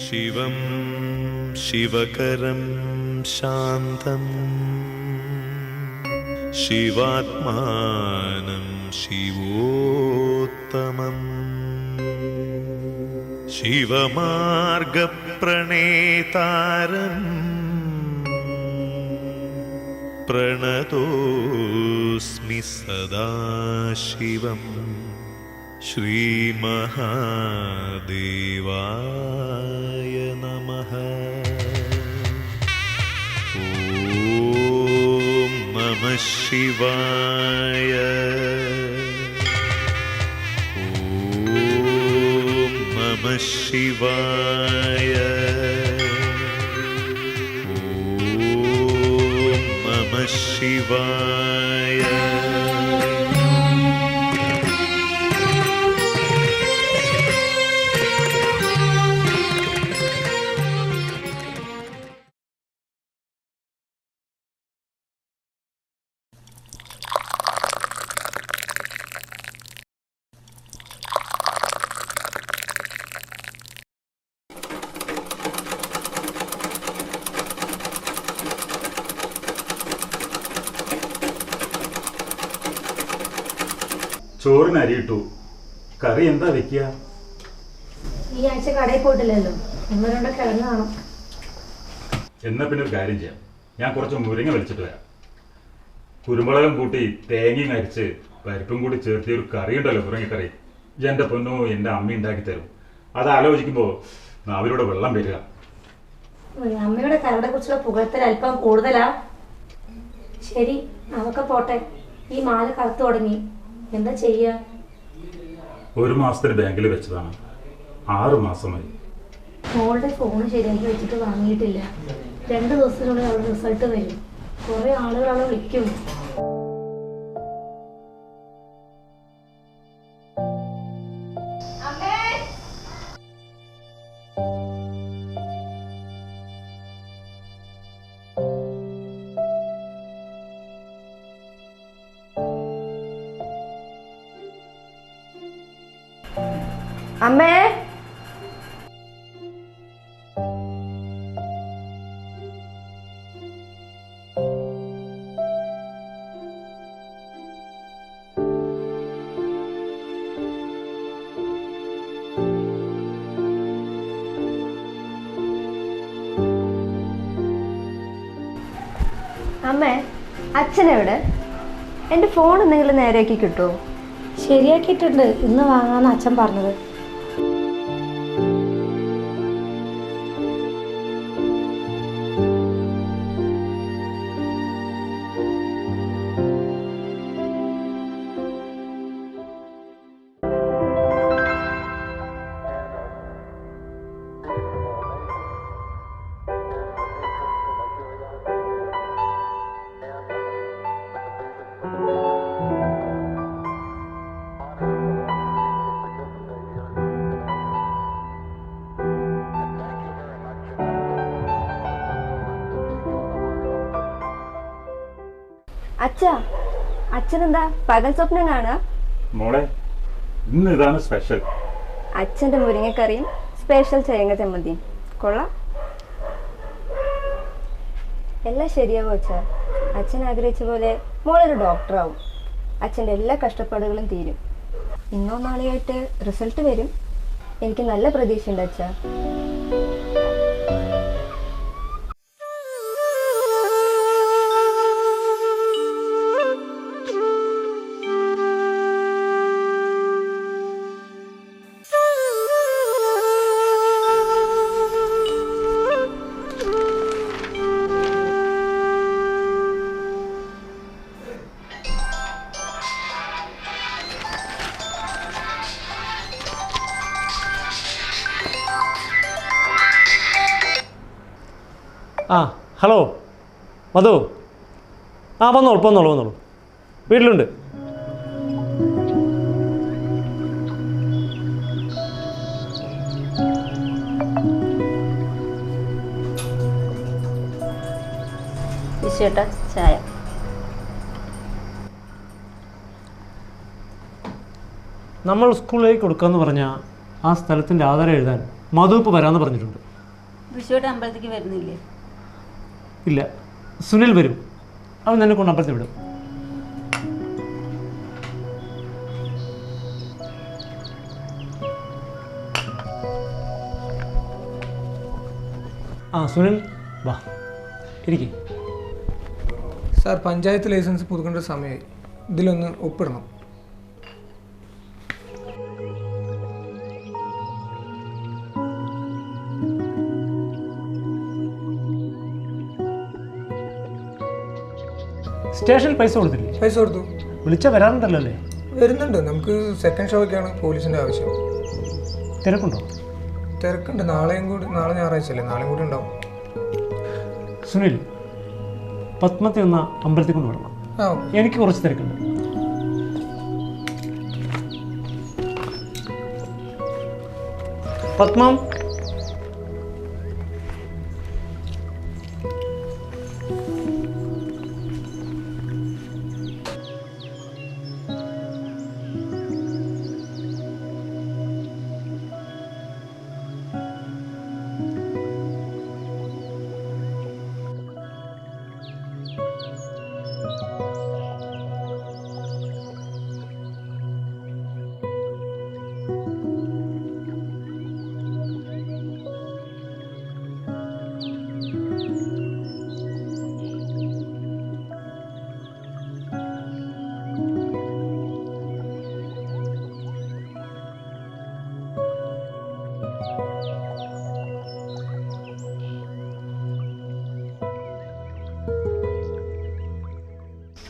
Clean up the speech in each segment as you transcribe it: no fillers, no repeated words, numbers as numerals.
शिवं शिवकरं शान्तं शिवात्मानं शिवोत्तमम् शिवमार्गप्रणेतारं प्रणतोऽस्मि सदा शिवम् श्रीमहादेवाय नमः। ॐ नमः शिवाय। ॐ नमः शिवाय। ॐ नमः शिवाय। ചോറിന് അരിയിട്ടു. കറി എന്താ വെക്കുക? ഈ ആഴ്ച കടയിൽ പോയിട്ടില്ലല്ലോ, ഒന്നോ കിടന്നു കാണും. എന്നാ പിന്നെ ഒരു കാര്യം ചെയ്യാം, ഞാൻ കുറച്ച് മുരിങ്ങ വലിച്ചിട്ട് വരാം. കുരുമുളകും കൂട്ടി തേങ്ങയും അരിച്ച് പരിപ്പും കൂടി ചേർത്തി ഒരു കറി ഉണ്ടല്ലോ, മുരിങ്ങക്കറി. എൻ്റെ പൊന്നോ, എൻ്റെ അമ്മ ഉണ്ടാക്കി തരും. അത് ആലോചിക്കുമ്പോൾ നാവിലൂടെ വെള്ളം വരിക. അമ്മയുടെ കറിയെ കുറിച്ചുള്ള പുകഴ്ത്തൽ അല്പം കൂടുതലാ. ശരി, അതൊക്കെ പോട്ടെ. ഈ മാല കറുത്തു തുടങ്ങി, എന്താ ചെയ്യാ? 1 മാസത്തിന് ബാങ്കിൽ വെച്ചതാണ്, 6 മാസമായി. മോളുടെ ഫോൺ ശരിയാക്കി വെച്ചിട്ട് വാങ്ങിയിട്ടില്ല. 2 ദിവസത്തിനുള്ളിൽ അവളുടെ റിസൾട്ട് വരും. കുറെ ആളുകൾ അവളെ വിളിക്കും. അമ്മേ, അമ്മേ, അച്ഛനെവിടെ? എൻ്റെ ഫോൺ എന്തെങ്കിലും നേരെയാക്കി കിട്ടുമോ? ശരിയാക്കിയിട്ടുണ്ട്, ഇന്ന് വാങ്ങാന്ന് അച്ഛൻ പറഞ്ഞത്. അച്ഛാ, അച്ഛനെന്താ പകൽ സ്വപ്നം കാണുക? മോളെ, ഇന്ന് ഇതാണ് സ്പെഷ്യൽ. അച്ഛൻ്റെ മുരിങ്ങക്കറിയും സ്പെഷ്യൽ തേങ്ങ ചമ്മന്തിയും കൊള്ളാം. എല്ലാം ശരിയാവും അച്ഛാ. അച്ഛൻ ആഗ്രഹിച്ച പോലെ മോളൊരു ഡോക്ടറാവും. അച്ഛൻ്റെ എല്ലാ കഷ്ടപ്പാടുകളും തീരും. ഇന്നോ നാളെയായിട്ട് റിസൾട്ട് വരും. എനിക്ക് നല്ല പ്രതീക്ഷയുണ്ട് അച്ഛാ. ഹലോ മധു. വന്നോളൂ വീട്ടിലുണ്ട്. ചേട്ടാ ചായ. നമ്മൾ സ്കൂളിലേക്ക് കൊടുക്കാമെന്ന് പറഞ്ഞാൽ ആ സ്ഥലത്തിൻ്റെ ആധാരം എഴുതാൻ മധു ഇപ്പോൾ വരാമെന്ന് പറഞ്ഞിട്ടുണ്ട്. വിഷുവായിട്ട് അമ്പലത്തേക്ക് വരുന്നില്ലേ? ഇല്ല, സുനിൽ വരും. അവൻ നിന്നെ കൊണ്ട് അമ്പലത്തിൽ വിടും. ആ സുനിൽ വാ ഇരിക്കും. സാർ, പഞ്ചായത്ത് ലൈസൻസ് പുതുക്കേണ്ട സമയമായി. ഇതിലൊന്ന് ഒപ്പിടണം. സ്റ്റേഷനിൽ പൈസ കൊടുത്തില്ലേ? പൈസ കൊടുത്തു. വിളിച്ചാൽ വരാറുണ്ടല്ലോ അല്ലേ? വരുന്നുണ്ട്. നമുക്ക് സെക്കൻഡ് ഷോയ്ക്കാണ് പോലീസിൻ്റെ ആവശ്യം. തിരക്കുണ്ടോ? തിരക്കുണ്ട്. നാളെ ഞായറാഴ്ച അല്ലേ, നാളെയും കൂടി ഉണ്ടാവും. സുനിൽ, പത്മത്തെ ഒന്ന് അമ്പലത്തിൽ കൊണ്ട് വിടണം. എനിക്ക് കുറച്ച് തിരക്കുണ്ട്. പത്മം,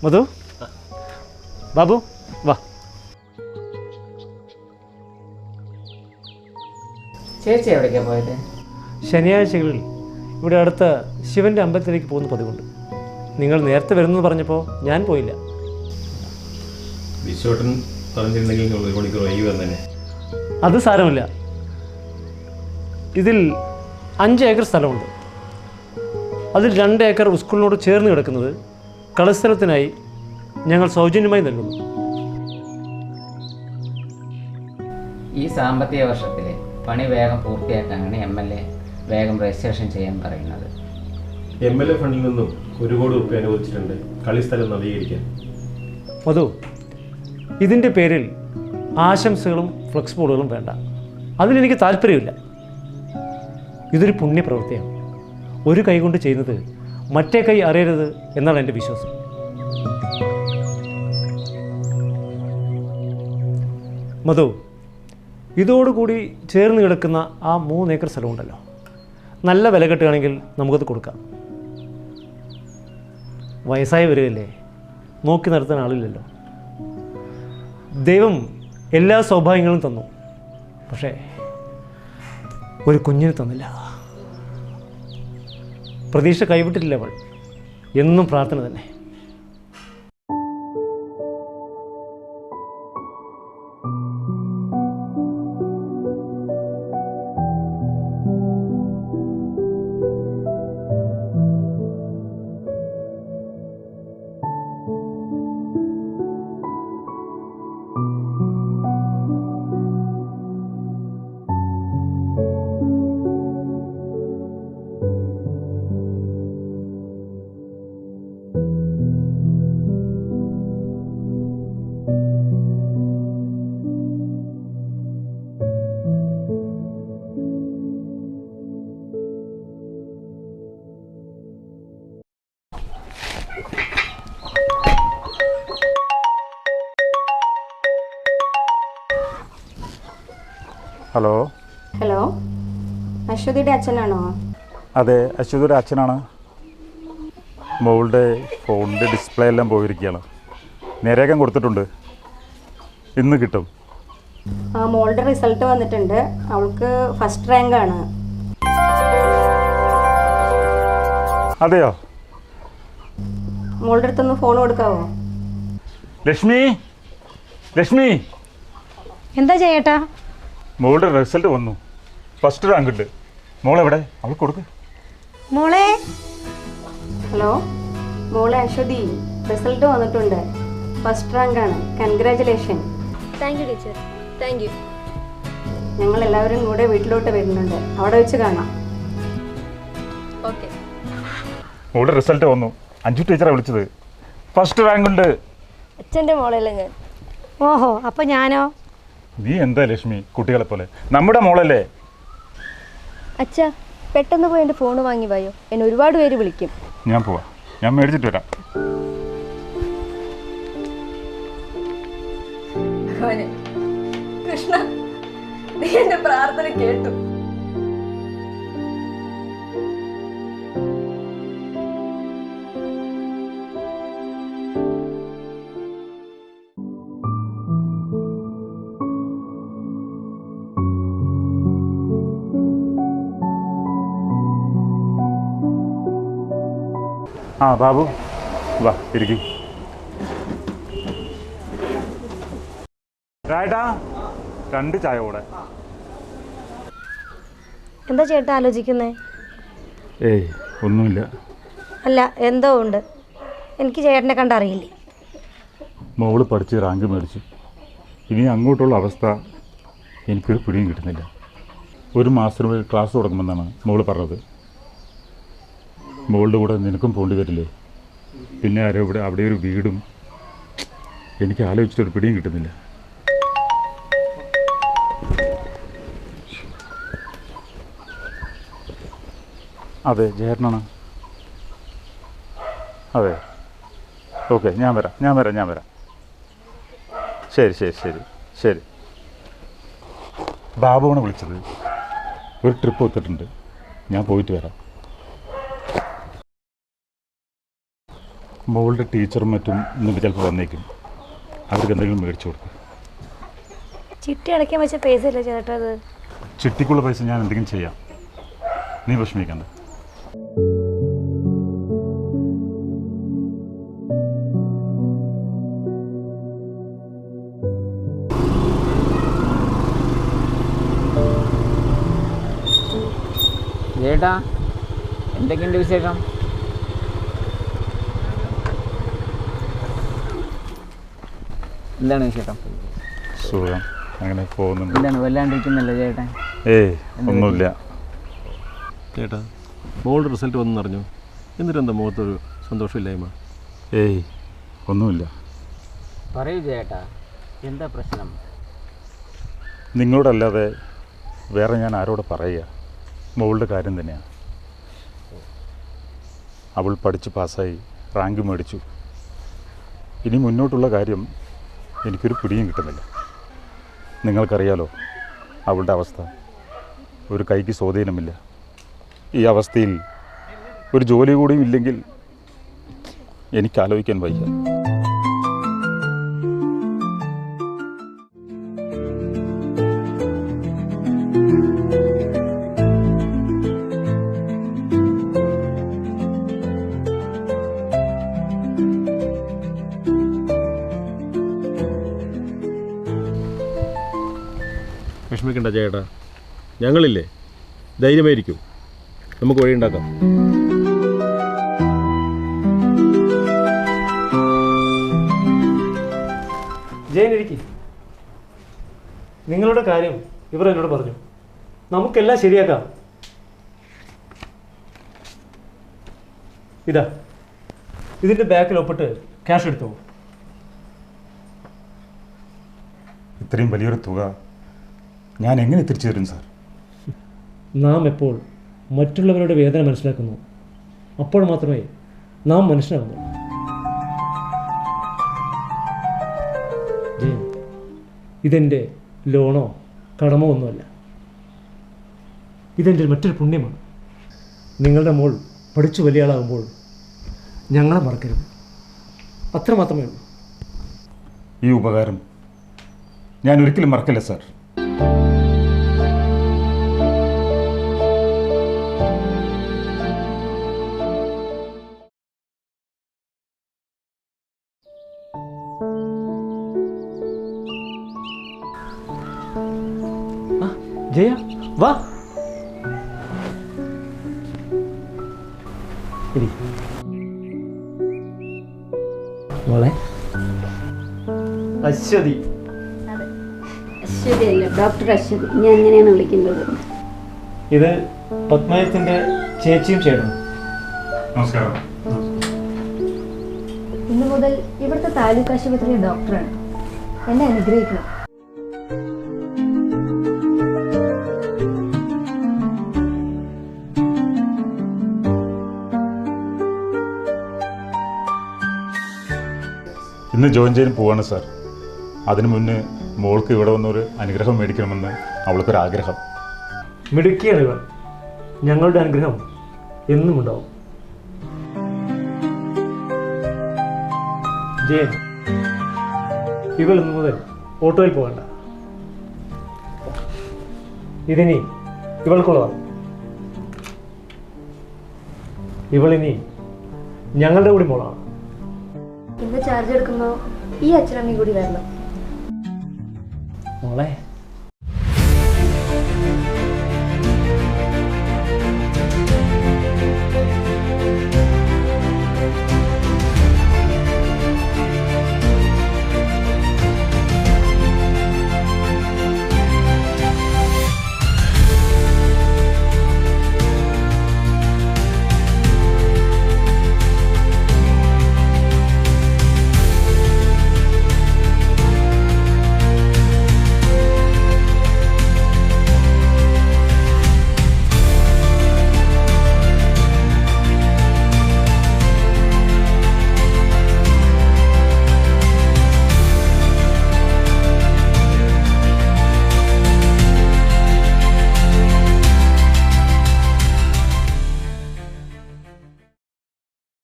മധു, ബാബു വാ. ചേച്ചി എവിടേക്കാണ് പോയത്? ശനിയാഴ്ചകളിൽ ഇവിടെ അടുത്ത ശിവൻ്റെ അമ്പലത്തിലേക്ക് പോകുന്ന പതിവുണ്ട്. നിങ്ങൾ നേരത്തെ വരുന്നു പറഞ്ഞപ്പോൾ ഞാൻ പോയില്ല. വിശ്വട്ടൻ പറഞ്ഞിരുന്നെങ്കിൽ 1 മണിക്കൂർ വൈകി വന്നേനെ. അത് സാരമില്ല. ഇതിൽ 5 ഏക്കർ സ്ഥലമുണ്ട്. അതിൽ 2 ഏക്കർ സ്കൂളിനോട് ചേർന്ന് കിടക്കുന്നത് കളിസ്ഥലത്തിനായി ഞങ്ങൾ സൗജന്യമായി നൽകുന്നു. ഈ സാമ്പത്തിക വർഷത്തിലെ പണി വേഗം പൂർത്തിയാക്കാനാണ് MLA വേഗം രജിസ്ട്രേഷൻ ചെയ്യാൻ പറയുന്നത്. MLA ഫണ്ടിൽ നിന്നും 1 കോടി രൂപ അനുവദിച്ചിട്ടുണ്ട് കളിസ്ഥലം നവീകരിക്കാൻ. മധു, ഇതിൻ്റെ പേരിൽ ആശംസകളും ഫ്ലെക്സ് ബോർഡുകളും വേണ്ട. അതിലെനിക്ക് താല്പര്യമില്ല. ഇതൊരു പുണ്യപ്രവൃത്തിയാണ്. ഒരു കൈ കൊണ്ട് ചെയ്യുന്നത് മറ്റേ കൈ അറിയരുത് എന്നാണ് എൻ്റെ വിശ്വാസം. മധു, ഇതോടുകൂടി ചേർന്ന് കിടക്കുന്ന ആ 3 ഏക്കർ സ്ഥലമുണ്ടല്ലോ, നല്ല വില കിട്ടുകയാണെങ്കിൽ നമുക്കത് കൊടുക്കാം. വയസ്സായി വരികയല്ലേ, നോക്കി നടത്താൻ ആളില്ലല്ലോ. ദൈവം എല്ലാ സൗഭാഗ്യങ്ങളും തന്നു, പക്ഷേ ഒരു കുഞ്ഞിന് തന്നില്ല. പ്രതീക്ഷ കൈവിട്ടിട്ടില്ല അവൾ. എന്നും പ്രാർത്ഥന തന്നെ. ഹലോ. ഹലോ, അശ്വതിയുടെ അച്ഛനാണോ? അതെ, അശ്വതിയുടെ അച്ഛനാണ്. മോളുടെ ഫോണിൻ്റെ ഡിസ്പ്ലേ എല്ലാം പോയിരിക്കുകയാണ്. നേരേക്കാൻ കൊടുത്തിട്ടുണ്ട്, ഇന്ന് കിട്ടും. മോളുടെ റിസൾട്ട് വന്നിട്ടുണ്ട്. അവൾക്ക് ഫസ്റ്റ് റാങ്ക് ആണ്. അതെയോ? മോളുടെ അടുത്തൊന്ന് ഫോൺ കൊടുക്കാവോ? ലക്ഷ്മി, ലക്ഷ്മി, എന്താ ചേട്ടാ? മോളുടെ റിസൾട്ട് വന്നു. ഫസ്റ്റ് റാങ്ക് ഉണ്ട്. മോളെവിടെ? അവൾ കൊടുക്ക്. മോളെ. ഹലോ മോളെ അശ്വതി, റിസൾട്ട് വന്നിട്ടുണ്ട്. ഫസ്റ്റ് റാങ്ക് ആണ്. Congratulation. Thank you teacher. Thank you. ഞങ്ങൾ എല്ലാവരും കൂടെ വീട്ടിലോട്ട് വരുന്നുണ്ട്. അവിടെ വെച്ച് കാണാം. ഓക്കെ. മോളുടെ റിസൾട്ട് വന്നു. അഞ്ജു ടീച്ചറെ വിളിച്ചത്. ഫസ്റ്റ് റാങ്ക് ഉണ്ട്. അച്ഛൻ്റെ മോളല്ലേ ഞാൻ. ഓഹോ, അപ്പൊ ഞാനോ? നീ എന്താ ലക്ഷ്മി കുട്ടികളെ പോലെ? നമ്മുടെ മോളല്ലേ. അച്ഛാ, പെട്ടെന്ന് പോയി എൻ്റെ ഫോൺ വാങ്ങി വായോ, എന്നെ ഒരുപാട് പേര് വിളിക്കും. ഞാൻ പോവാ, ഞാൻ മേടിച്ചിട്ട് വരാം. കൃഷ്ണ, നീ എൻ്റെ പ്രാർത്ഥന കേട്ടു. ആ ബാബു വാ ഇരിക്കും. രായിട്ടാ 2 ചായ കൂടെ. എന്താ ചേട്ടാ ആലോചിക്കുന്നേ? ഏയ് ഒന്നുമില്ല. അല്ല, എന്തോ ഉണ്ട്. എനിക്ക് ചേട്ടനെ കണ്ടറിയില്ലേ? മോള് പഠിച്ച് റാങ്ക് മേടിച്ചു. ഇനി അങ്ങോട്ടുള്ള അവസ്ഥ എനിക്കൊരു പിടിയും കിട്ടുന്നില്ല. 1 മാസത്തിനുള്ളിൽ ക്ലാസ് തുടങ്ങുമെന്നാണ് മോള് പറഞ്ഞത്. മോളുടെ കൂടെ നിനക്കും പോകേണ്ടി വരില്ലേ? പിന്നെ ആരോ അവിടെ ഒരു വീടും. എനിക്ക് ആലോചിച്ചിട്ടൊരു പിടിയും കിട്ടുന്നില്ല. അതെ, ജയണ്ണാണ്. അതെ, ഓക്കെ, ഞാൻ വരാം. ശരി. ബാബുവാണ് വിളിച്ചത്. ഒരു ട്രിപ്പ് ഒത്തിട്ടുണ്ട്, ഞാൻ പോയിട്ട് വരാം. മോളുടെ ടീച്ചറും മറ്റും ഇന്നിട്ട് ചിലപ്പോൾ വന്നേക്കും. അവർക്ക് എന്തെങ്കിലും മേടിച്ചു കൊടുക്കും. ചിട്ടി അടയ്ക്കാൻ വെച്ച പൈസ അല്ലേ ചേട്ടാ അത്? ചിട്ടിക്കുള്ള പൈസ ഞാൻ എന്തെങ്കിലും ചെയ്യാം, നീ വിഷമിക്കണ്ട. ചേട്ടാ, എന്തൊക്കെയുണ്ട് വിശേഷം? എന്താണ് വിശേഷം? സുഖം, അങ്ങനെ പോകുന്നുണ്ട്. എന്താണ് വല്ലാണ്ടിരിക്കുന്നല്ലോ ചേട്ടാ? ഏയ് ഒന്നുമില്ല. ചേട്ടാ, മോളുടെ റിസൾട്ട് വന്നു അറിഞ്ഞു. എന്നിട്ടെന്താ മുഖത്തൊരു സന്തോഷമില്ലായ്മ? ഏയ് ഒന്നുമില്ല. പറയൂ ചേട്ടാ, എന്താ പ്രശ്നം? നിങ്ങളോടല്ലാതെ വേറെ ഞാൻ ആരോട് പറയുക? മോളുടെ കാര്യം തന്നെയാണ്. അവൾ പഠിച്ച് പാസ്സായി, റാങ്ക് മേടിച്ചു. ഇനി മുന്നോട്ടുള്ള കാര്യം എനിക്കൊരു പിടിയും കിട്ടുന്നില്ല. നിങ്ങൾക്കറിയാലോ അവളുടെ അവസ്ഥ. ഒരു കൈക്ക് സ്വാധീനമില്ല. ഈ അവസ്ഥയിൽ ഒരു ജോലി കൂടിയും ഇല്ലെങ്കിൽ എനിക്ക് ആലോചിക്കാൻ വയ്യ. വിഷമിക്കണ്ട ചേട്ടാ, ഞങ്ങളില്ലേ, ധൈര്യമായിരിക്കും, നമുക്ക് വഴിയുണ്ടാക്കാം. ജയനിരിക്കും. നിങ്ങളുടെ കാര്യം ഇവർ എന്നോട് പറഞ്ഞു. നമുക്കെല്ലാം ശരിയാക്കാം. ഇതിൻ്റെ ബാക്കിൽ ഒപ്പിട്ട് ക്യാഷ് എടുത്തു. ഇത്രയും വലിയൊരു തുക ഞാൻ എങ്ങനെ തിരിച്ചു തരും സാർ? നാം എപ്പോൾ മറ്റുള്ളവരുടെ വേദന മനസ്സിലാക്കുന്നു, അപ്പോൾ മാത്രമേ നാം മനുഷ്യനാകുന്നു. ജയൻ, ഇതെൻ്റെ ലോണോ കടമോ ഒന്നുമല്ല. ഇതെൻ്റെ മറ്റൊരു പുണ്യമാണ്. നിങ്ങളുടെ മോൾ പഠിച്ചു വലിയ ആളാകുമ്പോൾ ഞങ്ങളെ മറക്കരുത്. അത്ര മാത്രമേ ഉള്ളൂ. ഈ ഉപകാരം ഞാൻ ഒരിക്കലും മറക്കില്ല സാർ. ജയ, വാ. മോളെ അശ്വതി. അശ്വതി അല്ല, ഡോക്ടർ അശ്വതി. ഞാൻ എങ്ങനെയാണ് വിളിക്കുന്നത്? ഇത് പത്മയത്തിൻ്റെ ചേച്ചിയും ചേട്ടനും. നമസ്കാരം. ഇന്നു മുതൽ ഇവിടുത്തെ താലൂക്ക് ആശുപത്രിയിലെ ഡോക്ടറാണ്. എന്നെ അനുഗ്രഹിക്കണം. ഇന്ന് ജോയിൻ ചെയ്യാൻ പോവാണ് സാർ. അതിനു മുന്നേ മോൾക്ക് ഇവിടെ വന്നൊരു അനുഗ്രഹം മേടിക്കണമെന്ന് അവൾക്കൊരാഗ്രഹം. മിടുക്കിയാണ് ഇവർ. ഞങ്ങളുടെ അനുഗ്രഹം എന്നും ഉണ്ടാവും. ജയൻ, ഇവൾ ഇന്നു മുതൽ ഓട്ടോയിൽ പോകണ്ട. ഇതിനി ഇവൾക്കുള്ളതാണ്. ഇവളിനി ഞങ്ങളുടെ കൂടി മോളാണ്. ഇന്ന് ചാർജ് എടുക്കുമ്പോൾ ഈ അച്ഛനമ്മയും കൂടി വരണം. മോളെ